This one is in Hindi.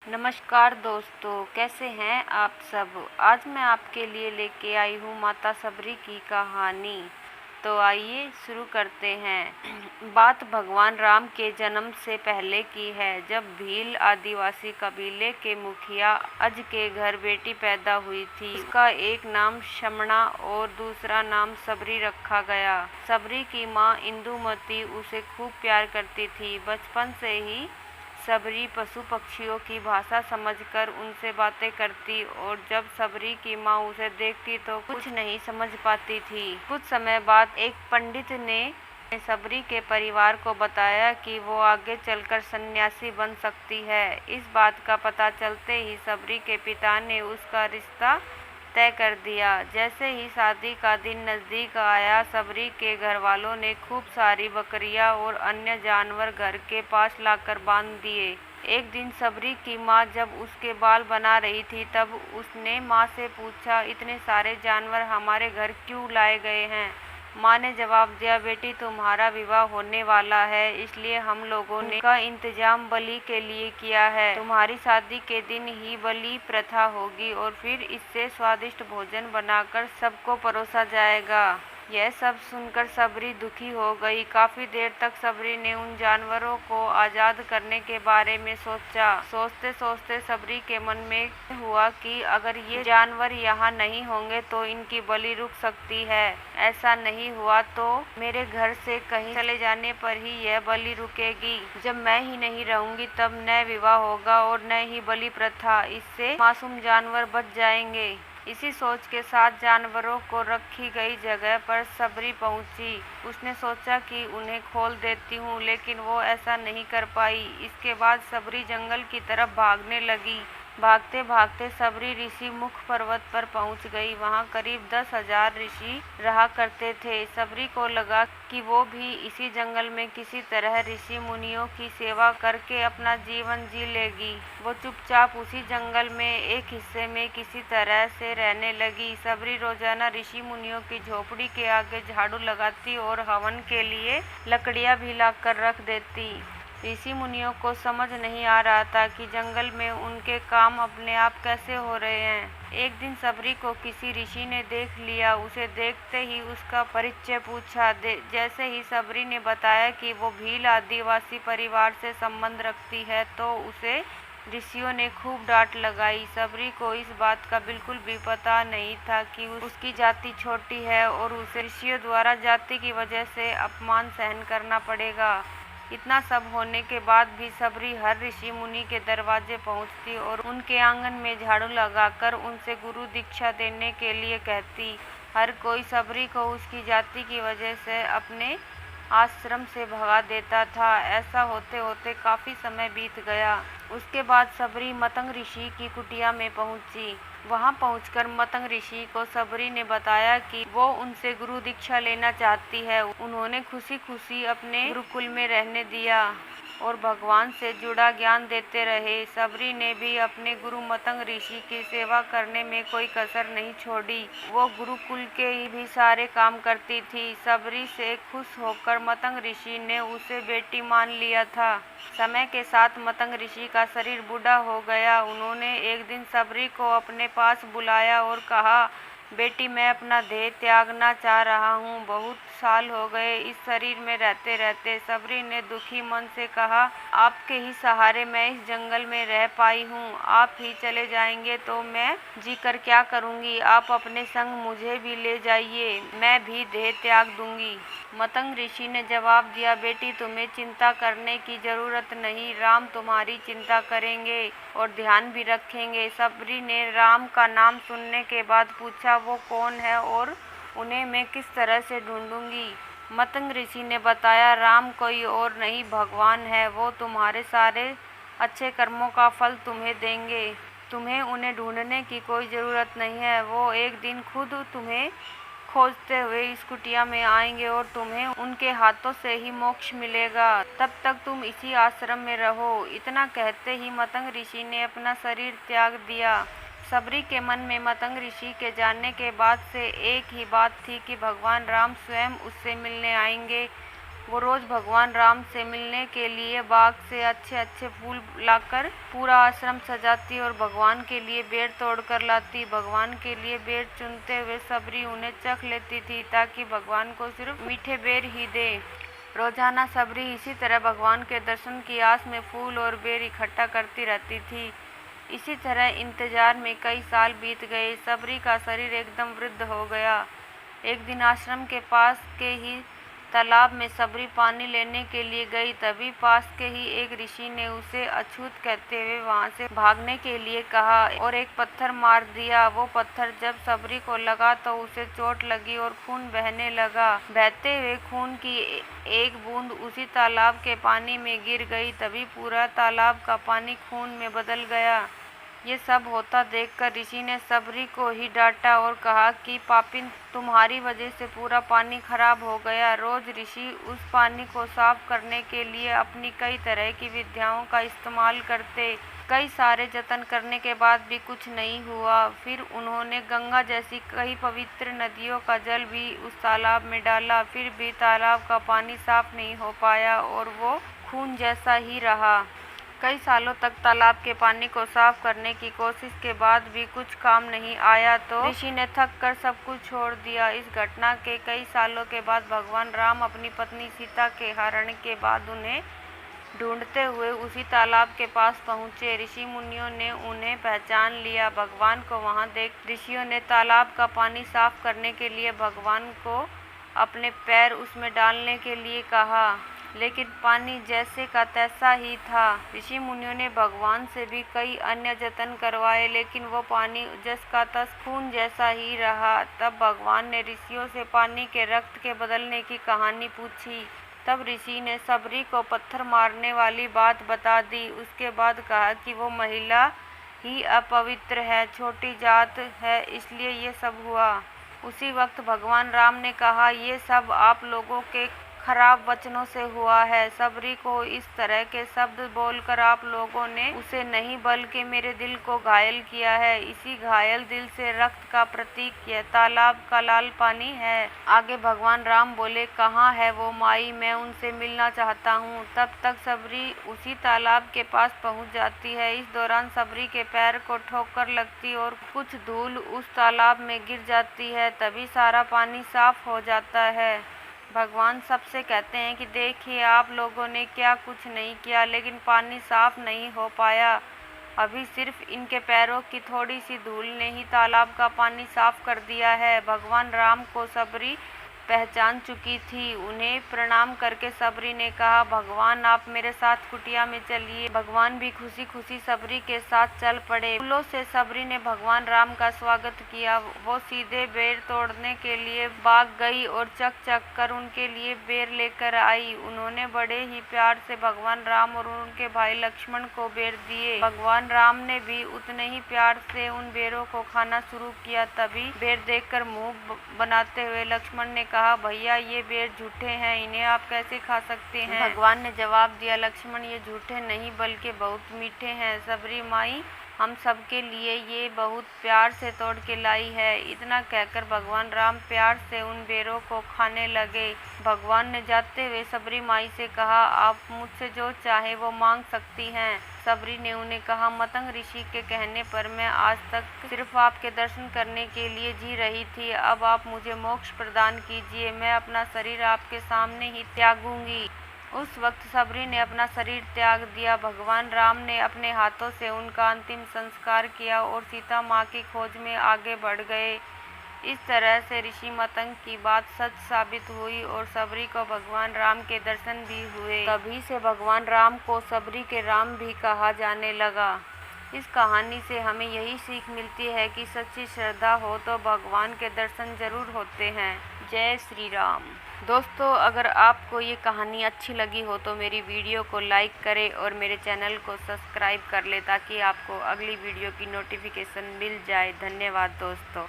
नमस्कार दोस्तों, कैसे हैं आप सब। आज मैं आपके लिए लेके आई हूँ माता सबरी की कहानी। तो आइए शुरू करते हैं। बात भगवान राम के जन्म से पहले की है, जब भील आदिवासी कबीले के मुखिया अज के घर बेटी पैदा हुई थी। उसका एक नाम शमणा और दूसरा नाम सबरी रखा गया। सबरी की माँ इंदुमती उसे खूब प्यार करती थी। बचपन से ही सबरी पशु पक्षियों की भाषा समझकर उनसे बातें करती और जब सबरी की माँ उसे देखती तो कुछ नहीं समझ पाती थी। कुछ समय बाद एक पंडित ने सबरी के परिवार को बताया कि वो आगे चलकर सन्यासी बन सकती है। इस बात का पता चलते ही सबरी के पिता ने उसका रिश्ता तय कर दिया। जैसे ही शादी का दिन नज़दीक आया, सबरी के घर वालों ने खूब सारी बकरियां और अन्य जानवर घर के पास लाकर बांध दिए। एक दिन सबरी की माँ जब उसके बाल बना रही थी, तब उसने माँ से पूछा, इतने सारे जानवर हमारे घर क्यों लाए गए हैं। माँ ने जवाब दिया, बेटी तुम्हारा विवाह होने वाला है, इसलिए हम लोगों ने का इंतजाम बलि के लिए किया है। तुम्हारी शादी के दिन ही बलि प्रथा होगी और फिर इससे स्वादिष्ट भोजन बनाकर सबको परोसा जाएगा। यह सब सुनकर सबरी दुखी हो गई। काफी देर तक सबरी ने उन जानवरों को आजाद करने के बारे में सोचा। सोचते सोचते सबरी के मन में हुआ कि अगर ये जानवर यहाँ नहीं होंगे तो इनकी बलि रुक सकती है। ऐसा नहीं हुआ तो मेरे घर से कहीं चले जाने पर ही यह बलि रुकेगी। जब मैं ही नहीं रहूंगी तब न विवाह होगा और न ही बलि प्रथा। इससे मासूम जानवर बच जाएंगे। इसी सोच के साथ जानवरों को रखी गई जगह पर सबरी पहुंची। उसने सोचा कि उन्हें खोल देती हूँ, लेकिन वो ऐसा नहीं कर पाई। इसके बाद सबरी जंगल की तरफ भागने लगी। भागते भागते सबरी ऋषि मुख पर्वत पर पहुंच गई। वहां करीब 10,000 ऋषि रहा करते थे। सबरी को लगा कि वो भी इसी जंगल में किसी तरह ऋषि मुनियों की सेवा करके अपना जीवन जी लेगी। वो चुपचाप उसी जंगल में एक हिस्से में किसी तरह से रहने लगी। सबरी रोजाना ऋषि मुनियों की झोपड़ी के आगे झाड़ू लगाती और हवन के लिए लकड़ियां भी लाकर रख देती। ऋषि मुनियों को समझ नहीं आ रहा था कि जंगल में उनके काम अपने आप कैसे हो रहे हैं। एक दिन सबरी को किसी ऋषि ने देख लिया। उसे देखते ही उसका परिचय पूछा। जैसे ही सबरी ने बताया कि वो भील आदिवासी परिवार से संबंध रखती है तो उसे ऋषियों ने खूब डांट लगाई। सबरी को इस बात का बिल्कुल भी पता नहीं था कि उसकी जाति छोटी है और उसे ऋषियों द्वारा जाति की वजह से अपमान सहन करना पड़ेगा। इतना सब होने के बाद भी सबरी हर ऋषि मुनि के दरवाजे पहुंचती और उनके आंगन में झाड़ू लगाकर उनसे गुरु दीक्षा देने के लिए कहती। हर कोई सबरी को उसकी जाति की वजह से अपने आश्रम से भगा देता था। ऐसा होते होते काफी समय बीत गया। उसके बाद सबरी मतंग ऋषि की कुटिया में पहुंची। वहां पहुंचकर मतंग ऋषि को सबरी ने बताया कि वो उनसे गुरु दीक्षा लेना चाहती है। उन्होंने खुशी खुशी अपने गुरुकुल में रहने दिया और भगवान से जुड़ा ज्ञान देते रहे। सबरी ने भी अपने गुरु मतंग ऋषि की सेवा करने में कोई कसर नहीं छोड़ी। वो गुरुकुल के ही भी सारे काम करती थी। सबरी से खुश होकर मतंग ऋषि ने उसे बेटी मान लिया था। समय के साथ मतंग ऋषि का शरीर बूढ़ा हो गया। उन्होंने एक दिन सबरी को अपने पास बुलाया और कहा, बेटी मैं अपना देह त्यागना चाह रहा हूँ। बहुत साल हो गए इस शरीर में रहते रहते। सबरी ने दुखी मन से कहा, आपके ही सहारे मैं इस जंगल में रह पाई हूँ। आप ही चले जाएंगे तो मैं जीकर क्या करूँगी। आप अपने संग मुझे भी ले जाइए, मैं भी देह त्याग दूंगी। मतंग ऋषि ने जवाब दिया, बेटी तुम्हें चिंता करने की जरूरत नहीं। राम तुम्हारी चिंता करेंगे और ध्यान भी रखेंगे। सबरी ने राम का नाम सुनने के बाद पूछा, वो कौन है और उन्हें मैं किस तरह से ढूंढूंगी। मतंग ऋषि ने बताया, राम कोई और नहीं भगवान है। वो तुम्हारे सारे अच्छे कर्मों का फल तुम्हें देंगे। तुम्हें उन्हें ढूंढने की कोई ज़रूरत नहीं है। वो एक दिन खुद तुम्हें खोजते हुए इस कुटिया में आएंगे और तुम्हें उनके हाथों से ही मोक्ष मिलेगा। तब तक तुम इसी आश्रम में रहो। इतना कहते ही मतंग ऋषि ने अपना शरीर त्याग दिया। सबरी के मन में मतंग ऋषि के जाने के बाद से एक ही बात थी कि भगवान राम स्वयं उससे मिलने आएंगे। वो रोज भगवान राम से मिलने के लिए बाग से अच्छे अच्छे फूल लाकर पूरा आश्रम सजाती और भगवान के लिए बेर तोड़कर लाती। भगवान के लिए बेर चुनते हुए सबरी उन्हें चख लेती थी ताकि भगवान को सिर्फ मीठे बेर ही दे। रोजाना सबरी इसी तरह भगवान के दर्शन की आस में फूल और बेर इकट्ठा करती रहती थी। इसी तरह इंतजार में कई साल बीत गए। सबरी का शरीर एकदम वृद्ध हो गया। एक दिन आश्रम के पास के ही तालाब में सबरी पानी लेने के लिए गई। तभी पास के ही एक ऋषि ने उसे अछूत कहते हुए वहां से भागने के लिए कहा और एक पत्थर मार दिया। वो पत्थर जब सबरी को लगा तो उसे चोट लगी और खून बहने लगा। बहते हुए खून की एक बूंद उसी तालाब के पानी में गिर गई। तभी पूरा तालाब का पानी खून में बदल गया। ये सब होता देखकर ऋषि ने सबरी को ही डांटा और कहा कि पापिन, तुम्हारी वजह से पूरा पानी खराब हो गया। रोज ऋषि उस पानी को साफ करने के लिए अपनी कई तरह की विद्याओं का इस्तेमाल करते। कई सारे जतन करने के बाद भी कुछ नहीं हुआ। फिर उन्होंने गंगा जैसी कई पवित्र नदियों का जल भी उस तालाब में डाला, फिर भी तालाब का पानी साफ नहीं हो पाया और वो खून जैसा ही रहा। कई सालों तक तालाब के पानी को साफ करने की कोशिश के बाद भी कुछ काम नहीं आया तो ऋषि ने थक कर सब कुछ छोड़ दिया। इस घटना के कई सालों के बाद भगवान राम अपनी पत्नी सीता के हरण के बाद उन्हें ढूंढते हुए उसी तालाब के पास पहुंचे। ऋषि मुनियों ने उन्हें पहचान लिया। भगवान को वहां देख ऋषियों ने तालाब का पानी साफ करने के लिए भगवान को अपने पैर उसमें डालने के लिए कहा, लेकिन पानी जैसे का तैसा ही था। ऋषि मुनियों ने भगवान से भी कई अन्य जतन करवाए, लेकिन वो पानी जस का तस खून जैसा ही रहा। तब भगवान ने ऋषियों से पानी के रक्त के बदलने की कहानी पूछी। तब ऋषि ने सबरी को पत्थर मारने वाली बात बता दी। उसके बाद कहा कि वो महिला ही अपवित्र है, छोटी जात है, इसलिए ये सब हुआ। उसी वक्त भगवान राम ने कहा, ये सब आप लोगों के खराब वचनों से हुआ है। सबरी को इस तरह के शब्द बोलकर आप लोगों ने उसे नहीं बल्कि मेरे दिल को घायल किया है। इसी घायल दिल से रक्त का प्रतीक यह तालाब का लाल पानी है। आगे भगवान राम बोले, कहाँ है वो माई, मैं उनसे मिलना चाहता हूँ। तब तक सबरी उसी तालाब के पास पहुँच जाती है। इस दौरान सबरी के पैर को ठोकर लगती और कुछ धूल उस तालाब में गिर जाती है। तभी सारा पानी साफ हो जाता है। भगवान सबसे कहते हैं कि देखिए, आप लोगों ने क्या कुछ नहीं किया, लेकिन पानी साफ नहीं हो पाया। अभी सिर्फ इनके पैरों की थोड़ी सी धूल ने ही तालाब का पानी साफ कर दिया है। भगवान राम को सबरी पहचान चुकी थी। उन्हें प्रणाम करके सबरी ने कहा, भगवान आप मेरे साथ कुटिया में चलिए। भगवान भी खुशी खुशी सबरी के साथ चल पड़े। फूलों से सबरी ने भगवान राम का स्वागत किया। वो सीधे बेर तोड़ने के लिए बाग गई और चक चक कर उनके लिए बेर लेकर आई। उन्होंने बड़े ही प्यार से भगवान राम और उनके भाई लक्ष्मण को बेर दिए। भगवान राम ने भी उतने ही प्यार से उन बेरों को खाना शुरू किया। तभी बेर देखकर मुंह बनाते हुए लक्ष्मण ने कहा, भैया ये बेर झूठे हैं, इन्हें आप कैसे खा सकते हैं? भगवान ने जवाब दिया, लक्ष्मण ये झूठे नहीं बल्कि बहुत मीठे हैं। सबरी माई हम सबके लिए ये बहुत प्यार से तोड़ के लाई है। इतना कहकर भगवान राम प्यार से उन बेरों को खाने लगे। भगवान ने जाते हुए सबरी माई से कहा, आप मुझसे जो चाहे वो मांग सकती हैं। सबरी ने उन्हें कहा, मतंग ऋषि के कहने पर मैं आज तक सिर्फ आपके दर्शन करने के लिए जी रही थी। अब आप मुझे मोक्ष प्रदान कीजिए, मैं अपना शरीर आपके सामने ही त्यागूंगी। उस वक्त सबरी ने अपना शरीर त्याग दिया। भगवान राम ने अपने हाथों से उनका अंतिम संस्कार किया और सीता माँ की खोज में आगे बढ़ गए। इस तरह से ऋषि मतंग की बात सच साबित हुई और सबरी को भगवान राम के दर्शन भी हुए। तभी से भगवान राम को सबरी के राम भी कहा जाने लगा। इस कहानी से हमें यही सीख मिलती है कि सच्ची श्रद्धा हो तो भगवान के दर्शन जरूर होते हैं। जय श्री राम। दोस्तों, अगर आपको ये कहानी अच्छी लगी हो तो मेरी वीडियो को लाइक करें और मेरे चैनल को सब्सक्राइब कर लें ताकि आपको अगली वीडियो की नोटिफिकेशन मिल जाए। धन्यवाद दोस्तों।